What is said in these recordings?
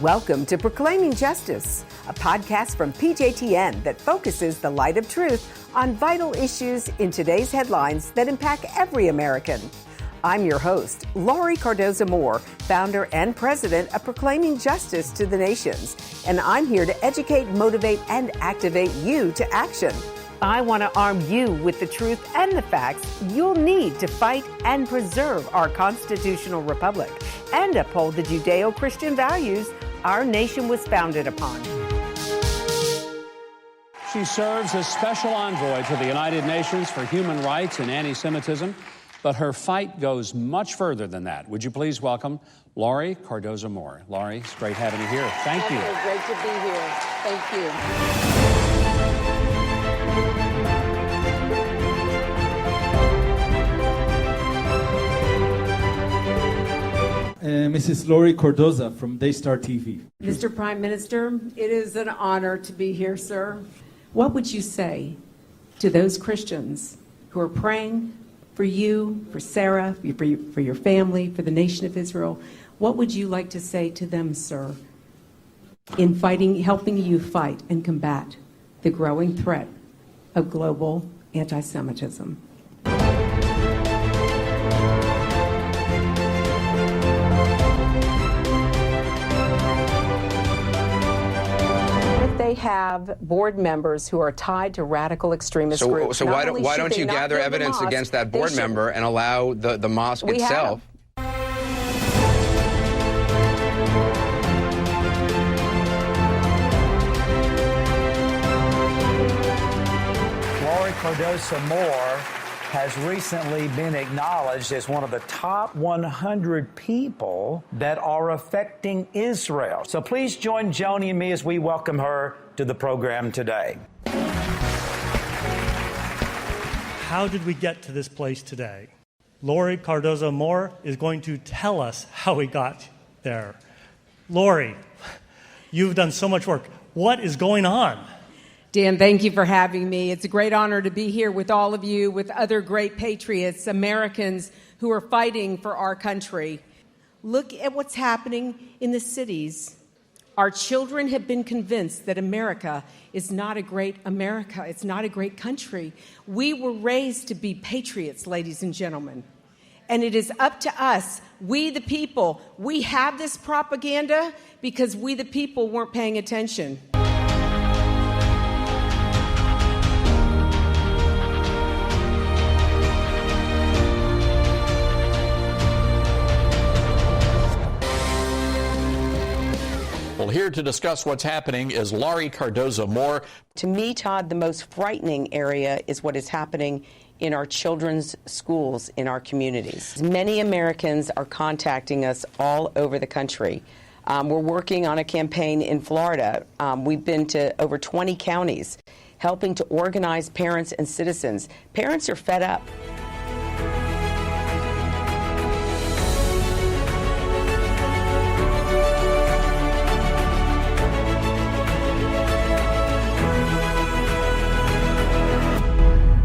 Welcome to Proclaiming Justice, a podcast from PJTN that focuses the light of truth on vital issues in today's headlines that impact every American. I'm your host, Laurie Cardoza-Moore, founder and president of Proclaiming Justice to the Nations, and I'm here to educate, motivate, and activate you to action. I want to arm you with the truth and the facts you'll need to fight and preserve our constitutional republic and uphold the Judeo-Christian values our nation was founded upon. She serves as special envoy to the United Nations for Human Rights and Anti-Semitism, but her fight goes much further than that. Would you please welcome Laurie Cardoza-Moore. Laurie, it's great having you here. Thank you. Great to be here. Thank you. Mrs. Laurie Cardoza from Daystar TV. Mr. Prime Minister, it is an honor to be here, sir. What would you say to those Christians who are praying for you, for Sarah, for your family, for the nation of Israel? What would you like to say to them, sir, in helping you fight and combat the growing threat of global anti-Semitism? They have board members who are tied to radical extremist groups. So why don't you gather evidence against that board member and allow the mosque itself? Laurie Cardoza-Moore has recently been acknowledged as one of the top 100 people that are affecting Israel. So please join Joni and me as we welcome her to the program today. How did we get to this place today? Laurie Cardoza-Moore is going to tell us how we got there. Laurie, you've done so much work. What is going on? Dan, thank you for having me. It's a great honor to be here with all of you, with other great patriots, Americans who are fighting for our country. Look at what's happening in the cities. Our children have been convinced that America is not a great America. It's not a great country. We were raised to be patriots, ladies and gentlemen. And it is up to us, we the people. We have this propaganda because we the people weren't paying attention. Well, here to discuss what's happening is Laurie Cardoza-Moore. To me, Todd, the most frightening area is what is happening in our children's schools, in our communities. Many Americans are contacting us all over the country. We're working on a campaign in Florida. We've been to over 20 counties, helping to organize parents and citizens. Parents are fed up.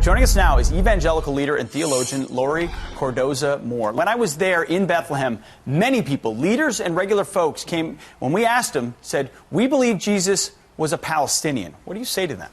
Joining us now is evangelical leader and theologian Laurie Cardoza-Moore. When I was there in Bethlehem, many people, leaders and regular folks, came, when we asked them, said, we believe Jesus was a Palestinian. What do you say to them?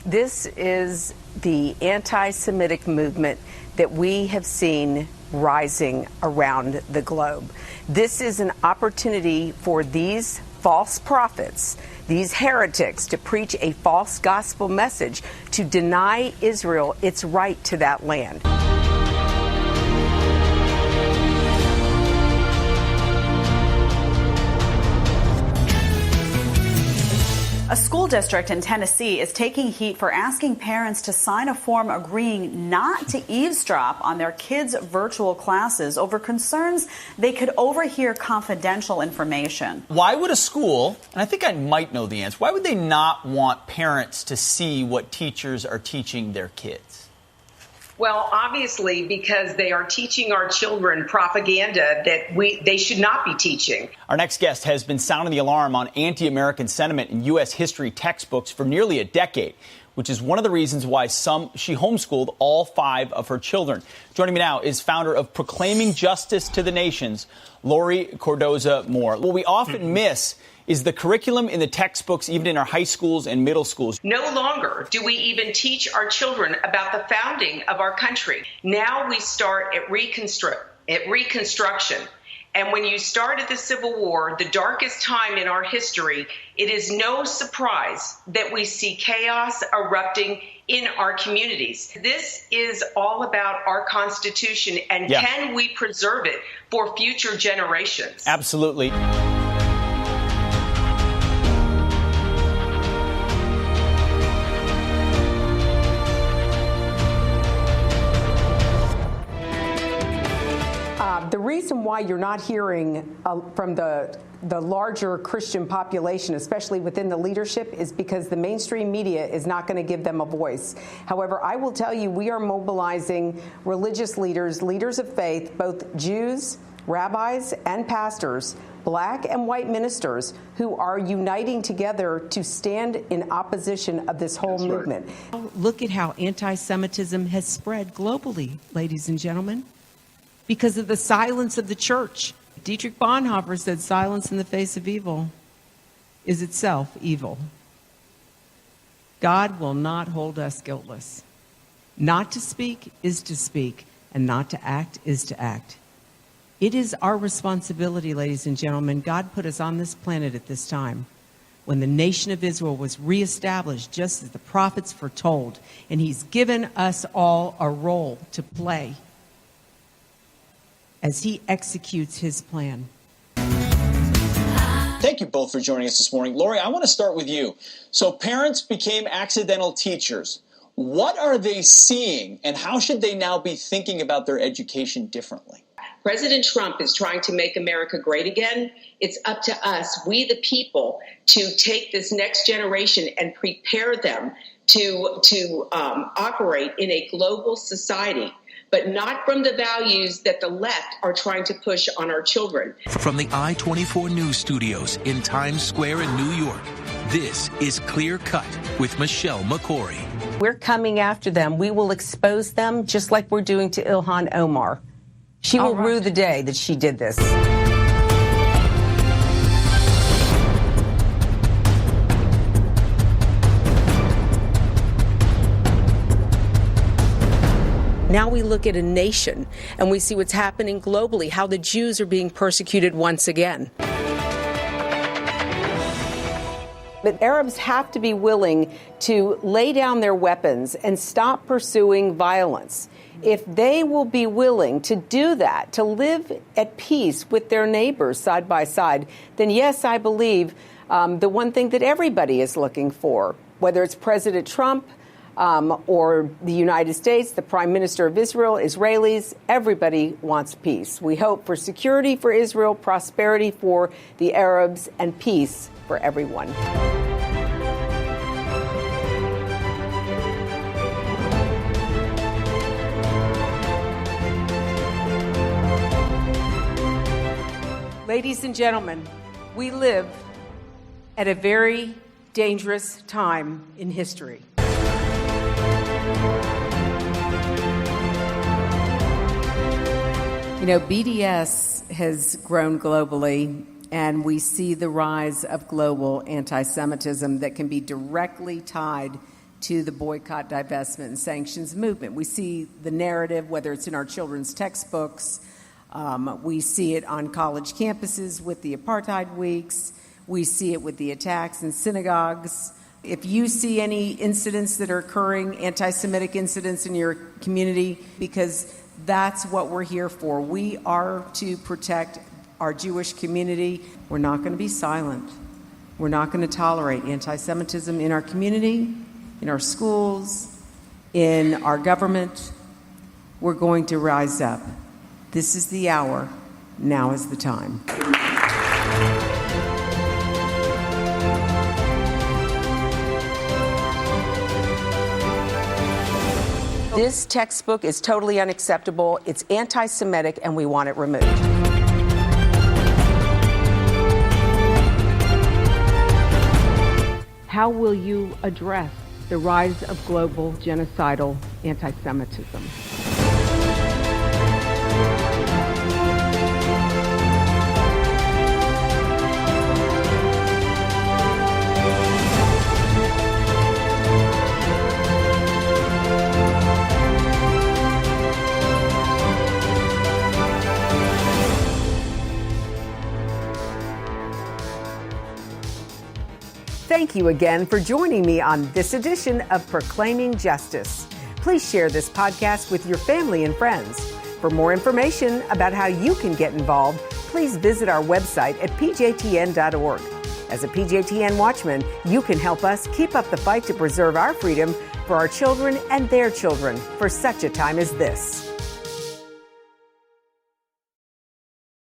This is the anti-Semitic movement that we have seen rising around the globe. This is an opportunity for these false prophets, these heretics, to preach a false gospel message, to deny Israel its right to that land. A school district in Tennessee is taking heat for asking parents to sign a form agreeing not to eavesdrop on their kids' virtual classes over concerns they could overhear confidential information. Why would a school, and I think I might know the answer, why would they not want parents to see what teachers are teaching their kids? Well, obviously, because they are teaching our children propaganda that they should not be teaching. Our next guest has been sounding the alarm on anti-American sentiment in U.S. history textbooks for nearly a decade. which is one of the reasons why she homeschooled all 5 of her children. Joining me now is founder of Proclaiming Justice to the Nations, Lori Cardoza Moore. What we often miss is the curriculum in the textbooks, even in our high schools and middle schools. No longer do we even teach our children about the founding of our country. Now we start at Reconstruction. And when you start at the Civil War, the darkest time in our history, it is no surprise that we see chaos erupting in our communities. This is all about our Constitution, and can we preserve it for future generations? Absolutely. The reason why you're not hearing from the larger Christian population, especially within the leadership, is because the mainstream media is not going to give them a voice. However, I will tell you, we are mobilizing religious leaders, leaders of faith, both Jews, rabbis, and pastors, black and white ministers, who are uniting together to stand in opposition of this whole movement. Look at how anti-Semitism has spread globally, ladies and gentlemen, because of the silence of the church. Dietrich Bonhoeffer said, silence in the face of evil is itself evil. God will not hold us guiltless. Not to speak is to speak, and not to act is to act. It is our responsibility, ladies and gentlemen. God put us on this planet at this time when the nation of Israel was reestablished, just as the prophets foretold, and he's given us all a role to play as he executes his plan. Thank you both for joining us this morning. Lori, I want to start with you. So parents became accidental teachers. What are they seeing, and how should they now be thinking about their education differently? President Trump is trying to make America great again. It's up to us, we the people, to take this next generation and prepare them to operate in a global society, but not from the values that the left are trying to push on our children. From the I-24 News Studios in Times Square in New York, this is Clear Cut with Michelle McCory. We're coming after them. We will expose them just like we're doing to Ilhan Omar. She will rue the day that she did this. Now we look at a nation and we see what's happening globally, how the Jews are being persecuted once again. But Arabs have to be willing to lay down their weapons and stop pursuing violence. If they will be willing to do that, to live at peace with their neighbors side by side, then yes, I believe the one thing that everybody is looking for, whether it's President Trump, or the United States, the Prime Minister of Israel, Israelis, everybody wants peace. We hope for security for Israel, prosperity for the Arabs, and peace for everyone. Ladies and gentlemen, we live at a very dangerous time in history. You know, BDS has grown globally, and we see the rise of global anti-Semitism that can be directly tied to the boycott, divestment, and sanctions movement. We see the narrative, whether it's in our children's textbooks, we see it on college campuses with the apartheid weeks, we see it with the attacks in synagogues. If you see any incidents that are occurring, anti-Semitic incidents in your community, because that's what we're here for. We are to protect our Jewish community. We're not going to be silent. We're not going to tolerate anti-Semitism in our community, in our schools, in our government. We're going to rise up. This is the hour. Now is the time. This textbook is totally unacceptable. It's anti-Semitic, and we want it removed. How will you address the rise of global genocidal anti-Semitism. Thank you again for joining me on this edition of Proclaiming Justice. Please share this podcast with your family and friends. For more information about how you can get involved, please visit our website at pjtn.org. As a PJTN Watchman, you can help us keep up the fight to preserve our freedom for our children and their children for such a time as this.